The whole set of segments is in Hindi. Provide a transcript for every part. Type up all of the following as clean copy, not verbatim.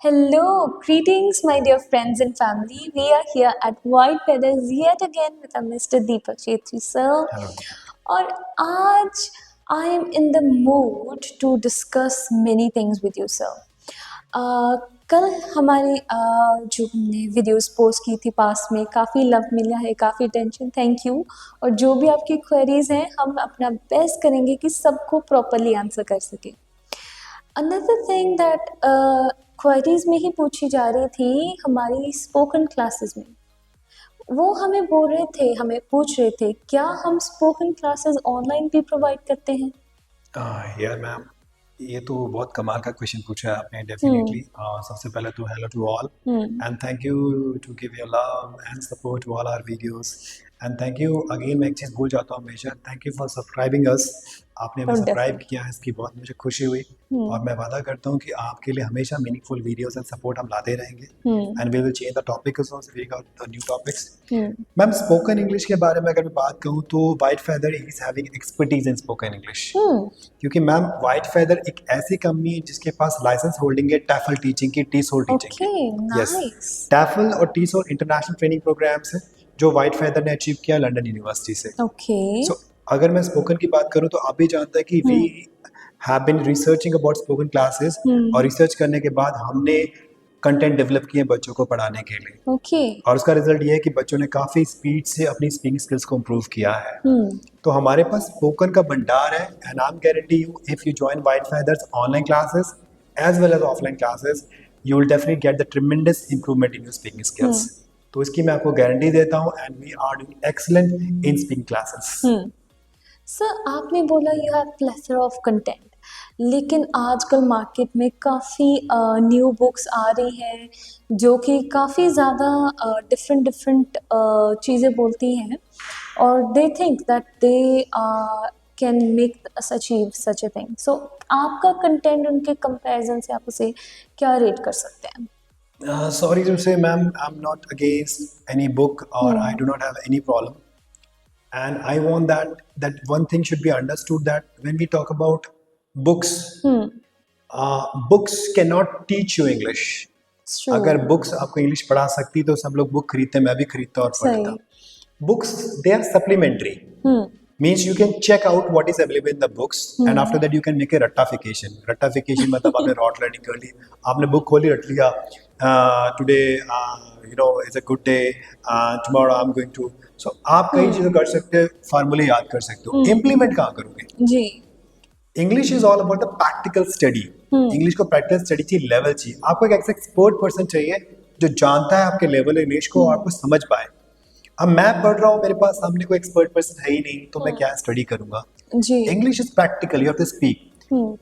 Hello, greetings, my dear friends and family. We are here at White Feathers yet again with our Mr. Deepak Chetri sir. Hello और आज I am in the mood to discuss many things with you, sir. कल हमारे जो हमने वीडियोस पोस्ट की थी पास में काफ़ी लव मिला है, काफ़ी टेंशन, थैंक यू। और जो भी आपकी क्वेरीज हैं हम अपना बेस्ट करेंगे कि सबको प्रॉपरली आंसर कर सके। अनदर थिंग दैट क्वेरीज में ही पूछी जा रही थी हमारी स्पोकन क्लासेस में, वो हमें बोल रहे थे, हमें पूछ रहे थे क्या हम स्पोकन क्लासेस ऑनलाइन भी प्रोवाइड करते हैं। यार मैम, ये तो बहुत कमाल का क्वेश्चन पूछा है आपने। डेफिनेटली सबसे पहले तो hello to all and thank you to give your love and support to all our videos and thank you again. मैं एक चीज़ भूल जाता हूँ हमेशा, thank you for subscribing us. आपने हमें सब्सक्राइब किया है, इसकी बहुत मुझे खुशी हुई और मैं वादा करता हूँ कि आपके लिए हमेशा मीनिंगफुल वीडियोस एंड सपोर्ट हम लाते रहेंगे and we will change the topic the new topics. Ma'am, spoken English के बारे में अगर मैं बात कहूँ तो White feather is having expertise in spoken English, क्योंकि मैम वाइट फेदर एक ऐसी कंपनी है जिसके पास लाइसेंस होल्डिंग है टैफल टीचिंग की, टीसोल टीचिंग की। यस, टैफल और टीसोल इंटरनेशनल ट्रेनिंग प्रोग्राम्स है जो वाइट फेदर ने अचीव किया लंदन यूनिवर्सिटी से। सो अगर मैं स्पोकन की बात करूँ तो आप भी जानते हैं कि we have been researching about spoken classes और रिसर्च करने के बाद हमने कंटेंट डेवलप किए बच्चों को पढ़ाने के लिए और उसका रिजल्ट ये है कि बच्चों ने काफ़ी स्पीड से अपनी स्पीकिंग स्किल्स को इम्प्रूव किया है। तो हमारे पास स्पोकन का भंडार है and I am guarantee you if you join White Feather's online classes as well as offline classes you will definitely get the tremendous improvement in your speaking skills. तो इसकी मैं आपको गारंटी देता हूँ and we are doing excellent in speaking classes. Sir आपने बोला you have plethora of content, लेकिन आजकल मार्केट में काफ़ी न्यू बुक्स आ रही हैं जो कि काफ़ी ज़्यादा डिफरेंट चीज़ें बोलती हैं और they think that they can make us achieve such a thing. So आपका कंटेंट उनके कंपैरिजन से आप उसे क्या रेट कर सकते हैं? Sorry to say, ma'am, I'm not against any book or I do not have any problem. And I want that one thing should be understood that when we talk about books, books cannot teach you English. अगर बुक्स आपको इंग्लिश पढ़ा सकती तो सब लोग बुक खरीदते, मैं भी खरीदता और पढ़ता। Books they are supplementary, means you can check out what is available in the books and after that you can make a rattafication मतलब आपने रॉट लर्निंग कर ली, आपने बुक खोली रट लिया, today you know is a good day, tomorrow I'm going to, so आप कई चीज़ें कर सकते हो, फार्मूले याद कर सकते हो, इम्प्लीमेंट कहाँ करोगे जी। English is all about the practical study. English को प्रैक्टिकल स्टडी चाहिए, लेवल चाहिए, आपको एक ऐसा एक्सपर्ट पर्सन चाहिए जो जानता है आपके लेवल इंग्लिश को और आपको समझ पाए। अब मैं पढ़ रहा हूँ, मेरे पास सामने कोई एक्सपर्ट पर्सन है ही नहीं, तो मैं क्या स्टडी करूंगा जी। English is practical, you have to speak.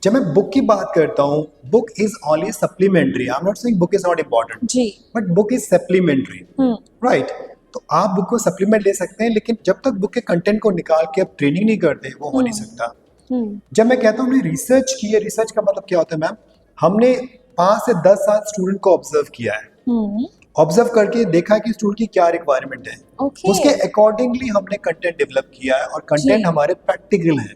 जब मैं बुक की बात करता हूँ, book is only supplementary, I am not saying book is not important जी, but book is supplementary, right. तो आप बुक को सप्लीमेंट ले सकते हैं, लेकिन जब तक बुक के कंटेंट को निकाल के आप ट्रेनिंग नहीं करते वो हो नहीं सकता। जब मैं कहता हूँ हमने रिसर्च की है, रिसर्च का मतलब क्या होता है मैम, हमने 5 से 10 साल स्टूडेंट को ऑब्जर्व किया है, ऑब्जर्व करके देखा कि स्टूडेंट की क्या रिक्वायरमेंट है, उसके अकॉर्डिंगली हमने कंटेंट डेवलप किया है और कंटेंट हमारे प्रैक्टिकल है।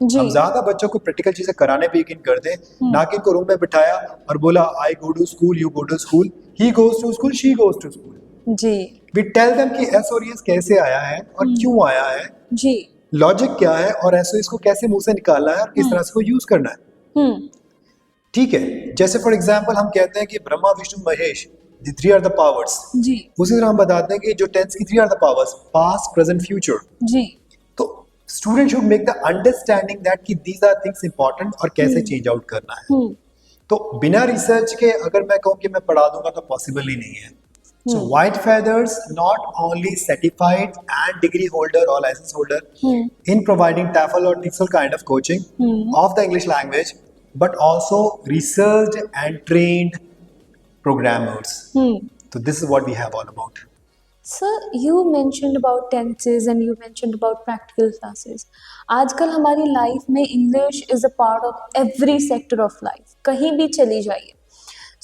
हम ज्यादा बच्चों को प्रैक्टिकल चीजें कराने पे यकीन करते हैं, ना कि इनको रूम में बिठाया और बोला I go to school, you go to school, he goes to school, she goes to school जी। वी टेल देम कि एस और एस कैसे आया है और क्यों आया है जी, लॉजिक क्या है और ऐसे इसको कैसे मुंह से निकालना है और किस तरह से को यूज करना है। ठीक है, जैसे फॉर एग्जांपल हम कहते हैं कि Brahma Vishnu Mahesh the 3 are the powers जी, उसी तरह हम बताते हैं कि जो टेंस की 3 are the powers, past present future जी। तो student should make the understanding that कि दीज आर थिंग्स इंपॉर्टेंट और कैसे चेंज आउट करना है। तो बिना रिसर्च के अगर मैं कहूँ कि मैं पढ़ा दूंगा तो पॉसिबल ही नहीं है। So White Feathers not only certified and degree holder or license holder in providing TEFL or TESOL kind of coaching of the English language, but also researched and trained programmers. So this is what we have all about. Sir, you mentioned about tenses and you mentioned about practical classes. आजकल हमारी लाइफ में English is a part of every sector of life. कहीं भी चली जाइए।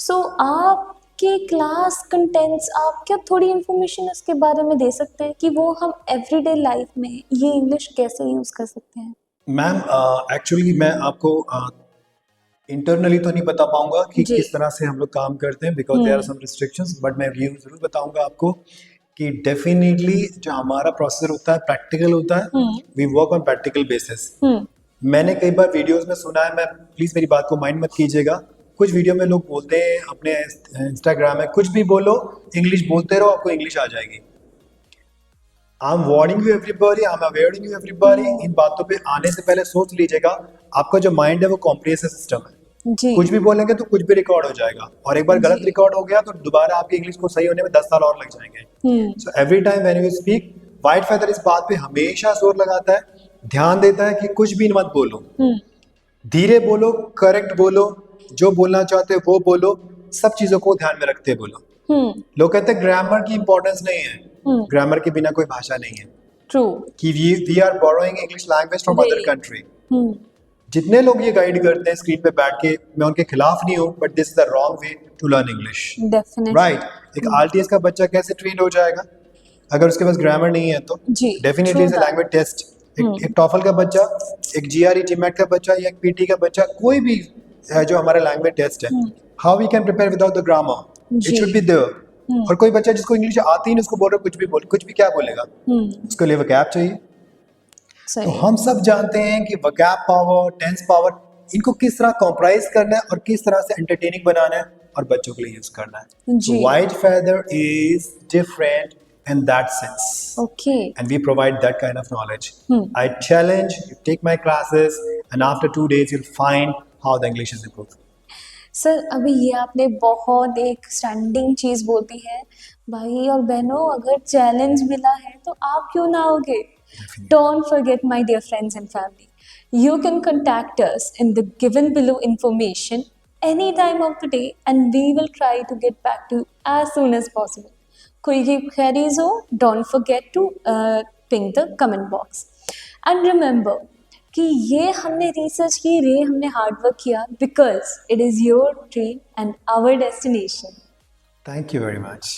So आपके क्लास कंटेंट्स, आप क्या थोड़ी इन्फॉर्मेशन इसके बारे में दे सकते हैं कि वो हम एवरीडे लाइफ में ये इंग्लिश कैसे यूज कर सकते हैं? मैम एक्चुअली मैं आपको इंटरनली तो नहीं बता पाऊंगा कि जी। किस तरह से हम लोग काम करते हैं, because there are some restrictions, but मैं ये जरूर बताऊंगा आपको कि डेफिनेटली जो हमारा प्रोसेसर होता है प्रैक्टिकल होता है, we work on practical basis. मैंने कई बार वीडियोस में सुना है, मैं प्लीज मेरी बात को माइंड मत कीजिएगा, कुछ वीडियो में लोग बोलते हैं अपने इंस्टाग्राम में कुछ भी बोलो, इंग्लिश बोलते रहो, आपको इंग्लिश आ जाएगी। I am warning you everybody, I am awaring you everybody, इन बातों पे आने से पहले सोच लीजिएगा, आपका जो माइंड है वो कॉम्प्रिहेंसिव सिस्टम है, जी। कुछ भी बोलेंगे तो कुछ भी रिकॉर्ड हो जाएगा, और एक बार गलत जी। रिकॉर्ड हो गया तो दोबारा आपकी इंग्लिश को सही होने में 10 साल और लग जाएंगे। So every time when you speak, white feather इस बात पे हमेशा जोर लगाता है, ध्यान देता है कि कुछ भी मत बोलो, धीरे बोलो, करेक्ट बोलो, जो बोलना चाहते हो वो बोलो, सब चीजों को ध्यान में रखते बोलो। लोग कहते हैं ग्रामर की इंपॉर्टेंस नहीं है, ग्रामर के बिना कोई भाषा नहीं है, ट्रू। कि we are borrowing English language from other country. जितने लोग ये गाइड करते हैं स्क्रीन पे बैठ के, मैं उनके खिलाफ नहीं हूँ, but this is the wrong way to learn English. Definitely. Right, एक आरटीएस का बच्चा कैसे ट्रेन हो जाएगा अगर उसके पास ग्रामर नहीं है तो? जी, definitely is a language test. एक टॉफल का बच्चा, एक जीआरई जीमैट का बच्चा, या एक पीटी का बच्चा, कोई भी है जो हमारा लैंग्वेज टेस्ट है, how we can prepare without the grammar, it जी। Should be there. और कोई बच्चा जिसको इंग्लिश आती ही नहीं, उसको बोल रहे कुछ भी बोल, कुछ भी क्या बोलेगा? उसके लिए वोकैब चाहिए। तो सही। हम सब जानते हैं कि वोकैब पावर, टेंस पावर, इनको किस तरह कॉम्प्राइज करना है और किस तरह से एंटरटेनिंग बनाना है और बच्चों के लिए यूज करना है। जी। White feather is different in that sense. Okay. And we provide that kind of knowledge. I challenge you, take my classes, and after 2 days you'll find how the English is improved. Sir अभी ये आपने बहुत एक स्टैंडिंग चीज़ बोली है, भाई और बहनों, अगर चैलेंज मिला है तो आप क्यों ना आओगे? Don't forget, my dear friends and family, you can contact us in the given below information any time of the day, and we will try to get back to you as soon as possible. कोई भी queries हो, don't forget to ping the comment box. And remember कि ये हमने रिसर्च की, ये हमने हार्ड वर्क किया, because it is your dream and our destination. Thank you very much.